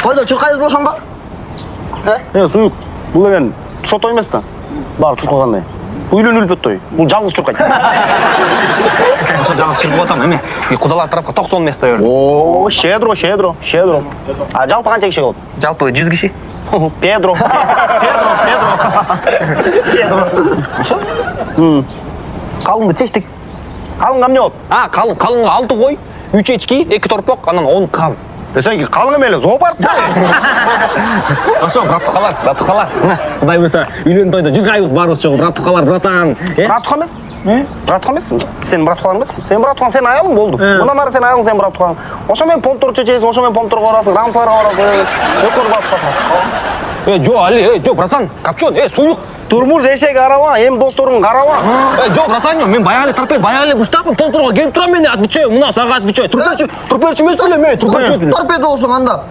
Қойда чұрқайыз болшанда? Суюк, бұл деген тұша той емес та. Бағы чұрқағандай. Бұл үйлен өліп той. Бұл жалғыз чұрқайды. Ошо жаңы чыркып атам эме. Кудалар тарапка 90 место берди. О, щедро. А жалпы қанша киши болду? Жалпы 100 киши. Педро. Ошо? Қалыңды чечтик. Қалыңға эмне болот? Қалыңға 6 қой, 3 ечки, 2 торпақ, анан 10 қаз. Сен қалың емелі зоопарк та. Ошо, братухалар. Мына, Кудай берсе, үйлөн тойда жыргайбыз барыбыз чогуу, братухалар, братан. Братуха емес? Братуха емессің? Сен братухаң емессің? Сен братухаң, сен аялың болды. Мұнан ары сен аялың, сен братухаң. Ошомен помтор чечесің, ошомен помторға барасың, рамсыларға барасың. Өкөр братухасын. Жо, Али, жо, братан, капчон, суюк. Турмуш эшек арава, эми досторун караба. Жо, братан, мен баягы тарпай, баягы буштапын, полтурга келип турам, мен отвечаю, мына сага отвечаю. Турперчи эмес белем, турперчи. Торпеда болсың анда.